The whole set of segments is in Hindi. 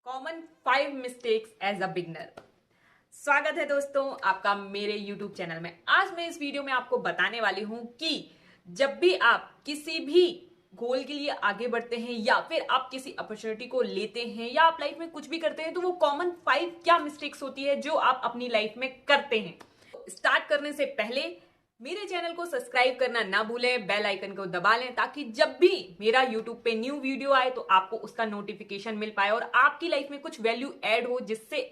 Common 5 mistakes as a beginner. स्वागत है दोस्तों आपका मेरे YouTube चैनल में। आज मैं इस वीडियो में आपको बताने वाली हूं कि जब भी आप किसी भी गोल के लिए आगे बढ़ते हैं या फिर आप किसी अपॉर्चुनिटी को लेते हैं या आप लाइफ में कुछ भी करते हैं तो वो कॉमन 5 क्या मिस्टेक्स होती है जो आप अपनी लाइफ में करते हैं। स्टार्ट करने से पहले मेरे चैनल को सब्सक्राइब करना ना भूलें, बेल आइकन को दबा लें ताकि जब भी मेरा यूट्यूब पे न्यू वीडियो आए तो आपको उसका नोटिफिकेशन मिल पाए और आपकी लाइफ में कुछ वैल्यू ऐड हो जिससे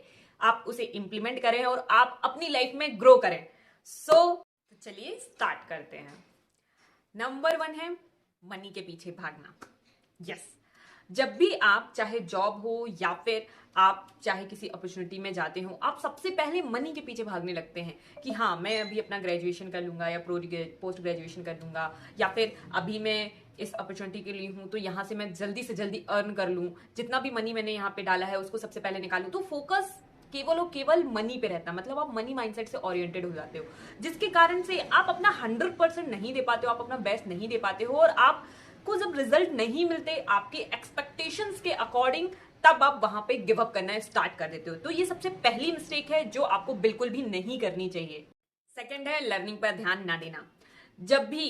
आप उसे इंप्लीमेंट करें और आप अपनी लाइफ में ग्रो करें। तो चलिए स्टार्ट करते हैं। नंबर 1 है मनी के पीछे भागना। यस, जब भी आप चाहे जॉब हो या फिर आप चाहे किसी अपॉर्चुनिटी में जाते हो, आप सबसे पहले मनी के पीछे भागने लगते हैं कि हाँ मैं अभी अपना ग्रेजुएशन कर लूंगा या पोस्ट ग्रेजुएशन कर लूंगा या फिर अभी मैं इस अपॉर्चुनिटी के लिए हूं तो यहाँ से मैं जल्दी से जल्दी अर्न कर लूं, जितना भी मनी मैंने यहाँ पे डाला है उसको सबसे पहले निकालूं। तो फोकस केवल और केवल मनी पे रहता है, मतलब आप मनी माइंडसेट से ओरिएंटेड हो जाते हो, जिसके कारण से आप अपना 100% नहीं दे पाते हो, आप अपना बेस्ट नहीं दे पाते हो और आप को जब रिजल्ट नहीं मिलते आपके एक्सपेक्टेशंस के अकॉर्डिंग तब आप वहां पे गिव अप करना स्टार्ट कर देते हो। तो ये सबसे पहली मिस्टेक है जो आपको बिल्कुल भी नहीं करनी चाहिए। सेकंड है लर्निंग पर ध्यान ना देना। जब भी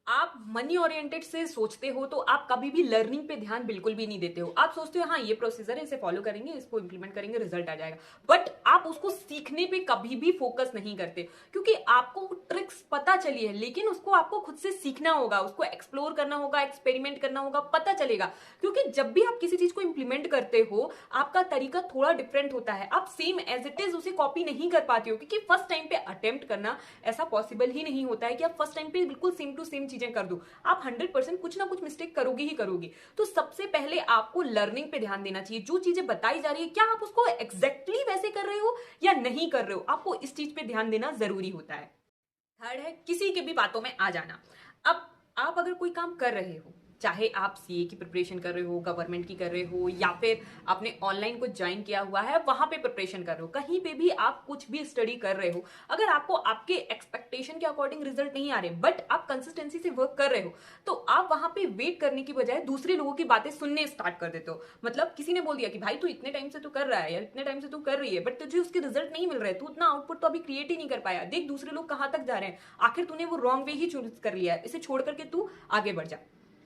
आप मनी ओरिएंटेड से सोचते हो तो आप कभी भी लर्निंग पे ध्यान बिल्कुल भी नहीं देते हो। आप सोचते हो हाँ ये प्रोसीजर है, इसे फॉलो करेंगे, इसको इंप्लीमेंट करेंगे, रिजल्ट आ जाएगा, बट आप उसको सीखने पे कभी भी फोकस नहीं करते क्योंकि आपको ट्रिक्स पता चली है लेकिन उसको आपको खुद से सीखना होगा, उसको एक्सप्लोर करना होगा, एक्सपेरिमेंट करना होगा, पता चलेगा। क्योंकि जब भी आप किसी चीज को इंप्लीमेंट करते हो आपका तरीका थोड़ा डिफरेंट होता है, आप सेम एज इट इज उसे कॉपी नहीं कर पाते हो क्योंकि फर्स्ट टाइम पे अटेम्प्ट करना ऐसा पॉसिबल ही नहीं होता है कि आप फर्स्ट टाइम पे बिल्कुल सेम टू सेम चीजें कर दो। आप 100% कुछ ना कुछ मिस्टेक करोगे ही करोगे। तो सबसे पहले आपको लर्निंग पे ध्यान देना चाहिए। जो चीजें बताई जा रही है क्या आप उसको एग्जैक्टली वैसे कर रहे हो या नहीं कर रहे हो, आपको इस चीज पे ध्यान देना जरूरी होता है। थर्ड है किसी के भी बातों में आ जाना। अब आप अगर कोई काम कर रहे हो, चाहे आप सीए की प्रिपरेशन कर रहे हो, गवर्नमेंट की कर रहे हो या फिर आपने ऑनलाइन कुछ ज्वाइन किया हुआ है वहां पे प्रिपरेशन कर रहे हो, कहीं पे भी आप कुछ भी स्टडी कर रहे हो, अगर आपको आपके एक्सपेक्टेशन के अकॉर्डिंग रिजल्ट नहीं आ रहे बट आप कंसिस्टेंसी से वर्क कर रहे हो तो आप वहां पे वेट करने की बजाय दूसरे लोगों की बातें सुनने स्टार्ट कर देते हो। मतलब किसी ने बोल दिया कि भाई तू इतने टाइम से तू कर रहा है या इतने टाइम से तू कर रही है बट तुझे उसके रिजल्ट नहीं मिल रहे, तू उतना आउटपुट तो अभी क्रिएट ही नहीं कर पाया, देख दूसरे लोग कहां तक जा रहे हैं, आखिर तूने वो रॉन्ग वे ही चूज कर लिया है, इसे छोड़ करके तू आगे बढ़ जा।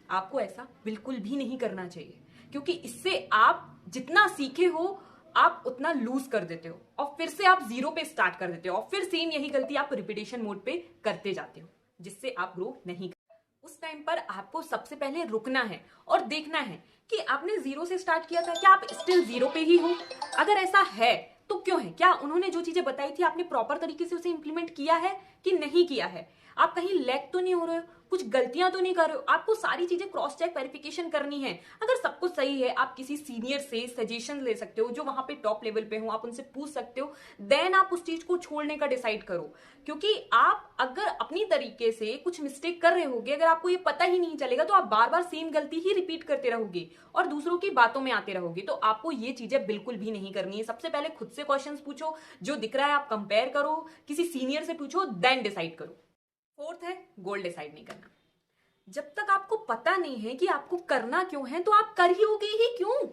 आपको ऐसा बिल्कुल भी नहीं करना चाहिए क्योंकि इससे आप जितना सीखे हो आप उतना लूज कर देते हो और फिर से आप जीरो पे स्टार्ट कर देते हो और फिर सेम यही गलती आप रिपीटेशन मोड पे करते जाते हो जिससे आप ग्रो नहीं करते। उस टाइम पर आपको सबसे पहले रुकना है और देखना है कि आपने जीरो से स्टार्ट किया था, क्या आप स्टिल जीरो पे ही हो? अगर ऐसा है तो क्यों है? क्या उन्होंने जो चीजें बताई थी आपने प्रॉपर तरीके से उसे इंप्लीमेंट किया है कि नहीं किया है? आप कहीं लैग तो नहीं हो रहे हो, कुछ गलतियां तो नहीं कर रहे हो? आपको सारी चीजें क्रॉस चेक वेरिफिकेशन करनी है। अगर सब कुछ सही है आप किसी सीनियर से सजेशन ले सकते हो जो वहां पे टॉप लेवल पे हो, आप उनसे पूछ सकते हो, देन आप उस चीज को छोड़ने का डिसाइड करो। क्योंकि आप अगर अपनी तरीके से कुछ मिस्टेक कर रहे होगे, अगर आपको ये पता ही नहीं चलेगा तो आप बार बार सेम गलती ही रिपीट करते रहोगे और दूसरों की बातों में आते रहोगे। तो आपको ये चीजें बिल्कुल भी नहीं करनी है। सबसे पहले खुद से क्वेश्चंस पूछो, जो दिख रहा है आप कंपेयर करो, किसी सीनियर से पूछो, देन डिसाइड करो। फोर्थ है गोल डिसाइड नहीं करना। जब तक आपको पता नहीं है कि आपको करना क्यों है तो आप कर ही होगे ही क्यों?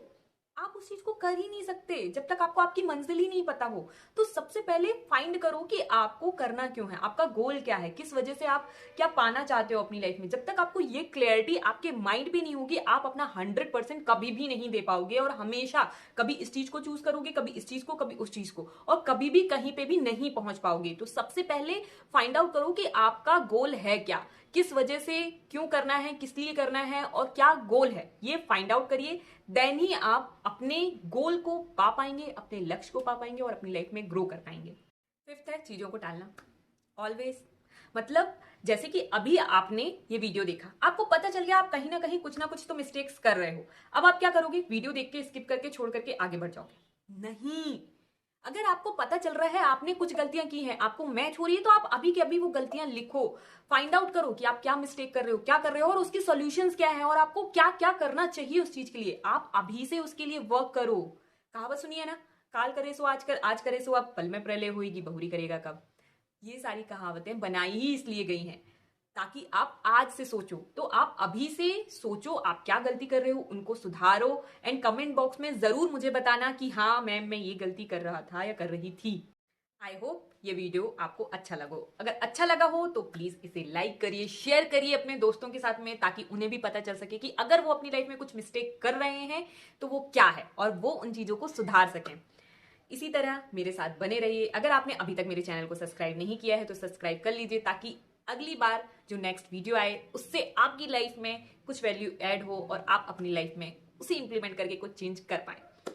आप उस चीज को कर ही नहीं सकते जब तक आपको आपकी मंजिल ही नहीं पता हो। तो सबसे पहले फाइंड करो कि आपको करना क्यों है, आपका गोल क्या है, किस वजह से आप क्या पाना चाहते हो अपनी लाइफ में। जब तक आपको ये क्लैरिटी आपके माइंड पे नहीं होगी आप अपना 100% कभी भी नहीं दे पाओगे और हमेशा कभी इस चीज को चूज करोगे, कभी इस चीज को, कभी उस चीज को, और कभी भी कहीं पे भी नहीं पहुंच पाओगे। तो सबसे पहले फाइंड आउट करो कि आपका गोल है क्या, किस वजह से, क्यों करना है, किस लिए करना है और क्या गोल है, ये फाइंड आउट करिए। देन ही आप अपने गोल को पा पाएंगे, अपने लक्ष्य को पा पाएंगे और अपनी लाइफ में ग्रो कर पाएंगे। फिफ्थ है चीजों को टालना। ऑलवेज, मतलब जैसे कि अभी आपने ये वीडियो देखा, आपको पता चल गया आप कहीं ना कुछ तो मिस्टेक्स कर रहे हो। अब आप क्या करोगे? वीडियो देख के स्किप करके छोड़ करके आगे बढ़ जाओगे? नहीं। अगर आपको पता चल रहा है आपने कुछ गलतियां की हैं, आपको मैच हो रही है, तो आप अभी के अभी वो गलतियां लिखो, फाइंड आउट करो कि आप क्या मिस्टेक कर रहे हो, क्या कर रहे हो और उसकी सॉल्यूशंस क्या है और आपको क्या क्या करना चाहिए उस चीज के लिए। आप अभी से उसके लिए वर्क करो। कहावत सुनिए ना, काल करे सो आज कर, आज करे सो अब, पल में प्रलय होएगी बहुरी करेगा कब। ये सारी कहावतें बनाई ही इसलिए गई हैं ताकि आप आज से सोचो। तो आप अभी से सोचो आप क्या गलती कर रहे हो, उनको सुधारो एंड कमेंट बॉक्स में जरूर मुझे बताना कि हाँ मैम मैं ये गलती कर रहा था या कर रही थी। आई होप ये वीडियो आपको अच्छा लगा हो। अगर अच्छा लगा हो तो प्लीज इसे लाइक करिए, शेयर करिए अपने दोस्तों के साथ में, ताकि उन्हें भी पता चल सके कि अगर वो अपनी लाइफ में कुछ मिस्टेक कर रहे हैं तो वो क्या है और वो उन चीजों को सुधार सकें। इसी तरह मेरे साथ बने रहिए। अगर आपने अभी तक मेरे चैनल को सब्सक्राइब नहीं किया है तो सब्सक्राइब कर लीजिए, ताकि अगली बार जो नेक्स्ट वीडियो आए उससे आपकी लाइफ में कुछ वैल्यू ऐड हो और आप अपनी लाइफ में उसे इंप्लीमेंट करके कुछ चेंज कर पाए।